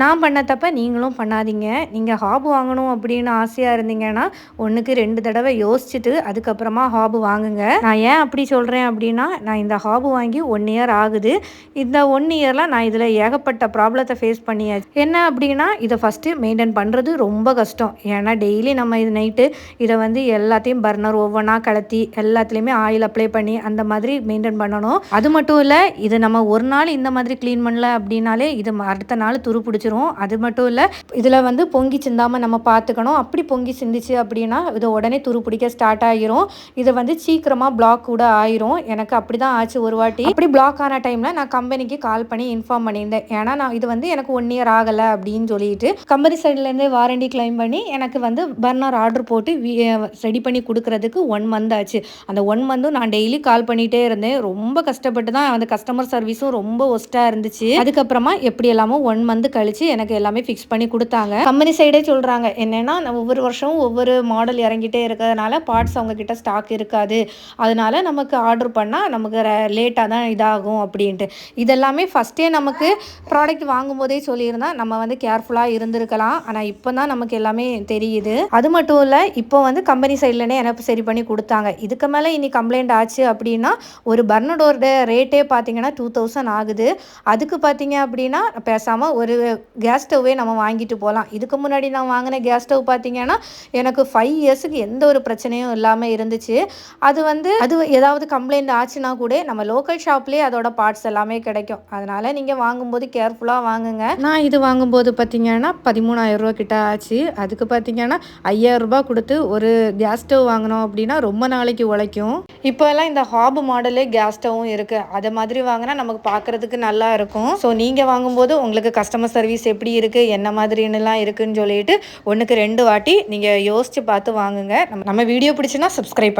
நான் பண்ண தப்ப நீங்களும் பண்ணாதீங்க. நீங்கள் ஹாப் வாங்கணும் அப்படின்னு ஆசையாக இருந்தீங்கன்னா 1க்கு 2 தடவை யோசிச்சுட்டு அதுக்கப்புறமா ஹாப் வாங்குங்க. நான் ஏன் அப்படி சொல்கிறேன் அப்படின்னா, நான் இந்த ஹாப் வாங்கி 1 இயர் ஆகுது. இந்த 1 இயரில் நான் இதில் ஏகப்பட்ட ப்ராப்ளத்தை ஃபேஸ் பண்ணியாச்சு. என்ன அப்படின்னா, இதை ஃபஸ்ட்டு மெயின்டைன் பண்ணுறது ரொம்ப கஷ்டம். ஏன்னா டெய்லி நம்ம இது நைட்டு இதை வந்து எல்லாத்தையும் பர்னர் ஒவ்வொன்றா கலத்தி எல்லாத்துலேயுமே ஆயில் அப்ளை பண்ணி அந்த மாதிரி மெயின்டைன் பண்ணணும். அது மட்டும் இல்லை, இது நம்ம ஒரு நாள் இந்த மாதிரி க்ளீன் பண்ணல அப்படின்னாலே இது அடுத்த நாள் துரு பிடிச்சிரும். அது மட்டும் இல்லை, இதில் வந்து பொங்கி சிந்தாமல் நம்ம பார்த்துக்கணும். அப்படி பொங்கி சிந்திச்சு அப்படின்னா இதை உடனே துரு பிடிக்க ஸ்டார்ட் ஆகிரும். இதை வந்து சீக்கிரமாக பிளாக் கூட ஆயிரும். எனக்கு அப்படி தான் ஆச்சு ஒரு வாட்டி. அப்படி பிளாக் ஆன டைமில் நான் கம்பெனிக்கு கால் பண்ணி இன்ஃபார்ம் பண்ணியிருந்தேன். ஏன்னா நான் இது வந்து எனக்கு 1 இயர் ஆகலை அப்படின்னு சொல்லிட்டு கம்பெனி சைட்லேருந்தே வாரண்டி கிளைம் பண்ணி எனக்கு வந்து பர்னர் ஆர்டர் போட்டு ரெடி பண்ணி கொடுக்கறதுக்கு 1 மந்த் ஆச்சு. அந்த 1 மந்த்தும் நான் டெய்லி கால் பண்ணிகிட்டே இருந்தேன். ரொம்ப கஷ்டப்பட்டு தான் அந்த கஸ்டமர் சர்வீஸும் ரொம்ப ஒஸ்ட்டாக இருந்துச்சு. அதுக்கப்புறமா எப்படி எல்லாமோ 1 மந்த் கழிச்சு எனக்கு எல்லாமே ஃபிக்ஸ் பண்ணி கொடுத்தாங்க. கம்பெனி சைடே சொல்கிறாங்க என்னென்னா, ஒவ்வொரு வருஷமும் ஒவ்வொரு மாடல் இறங்கிட்டே இருக்கிறதுனால பார்ட்ஸ் அவங்கக்கிட்ட ஸ்டாக் இருக்காது. அதனால நமக்கு ஆர்டர் பண்ணால் நமக்கு லேட்டாக தான் இதாகும் அப்படின்ட்டு. இதெல்லாமே ஃபஸ்ட்டே நமக்கு ப்ராடக்ட் வாங்கும்போதே சொல்லியிருந்தா நம்ம வந்து கேர்ஃபுல்லாக இருந்திருக்கலாம். ஆனால் இப்போ தான் நமக்கு எல்லாமே தெரியுது. அது மட்டும் இல்லை, இப்போ வந்து கம்பெனி சைட்லேனே எனக்கு சரி பண்ணி கொடுத்தாங்க. இதுக்கு மேலே இனி கம்ப்ளைண்ட் ஆச்சு அப்படின்னா ஒரு பர்னடோட ரேட்டே பார்த்தீங்கன்னா 2000 ஆகுது. அதுக்கு பார்த்தீங்க அப்படின்னா பேசாமல் ஒரு கேஸ் ஸ்டவ்வே நம்ம வாங்கிட்டு போகலாம். இதுக்கு முன்னாடி நான் வாங்கின கேஸ் ஸ்டவ் பார்த்தீங்கன்னா எனக்கு 5 இயர்ஸுக்கு எந்த ஒரு பிரச்சனையும் இல்லாமல் இருந்துச்சு. அது ஏதாவது கம்ப்ளைண்ட் ஆச்சுன்னா கூட நம்ம லோக்கல் ஷாப்லேயே அதோட பார்ட்ஸ் எல்லாமே கிடைக்கும். அதனால் நீங்கள் வாங்கும்போது கேர்ஃபுல்லாக வாங்குங்க. நான் இது வாங்கும்போது பார்த்தீங்கன்னா 13,000 ரூபா கிட்ட ஆச்சு. அதுக்கு பார்த்தீங்கன்னா 5,000 ரூபா கொடுத்து ஒரு கேஸ் ஸ்டவ் வாங்கினோம் அப்படின்னா ரொம்ப நாளைக்கு உழைக்கும். இப்போல்லாம் இந்த ஹாப் மாடலே கேஸ் ஸ்டவ்வும் இருக்குது. அதை மாதிரி வாங்கினா நமக்கு பார்க்குறதுக்கு நல்லா இருக்கும். ஸோ நீங்கள் வாங்கும்போது உங்களுக்கு கஸ்டமர் சர்வீஸ் எப்படி இருக்குது, என்ன மாதிரின்னுலாம் இருக்குதுன்னு சொல்லிட்டு 1க்கு 2 வாட்டி நீங்கள் யோசித்து பார்த்து வாங்குங்க. நம்ம வீடியோ பிடிச்சுன்னா சப்ஸ்கிரைப் பண்ணி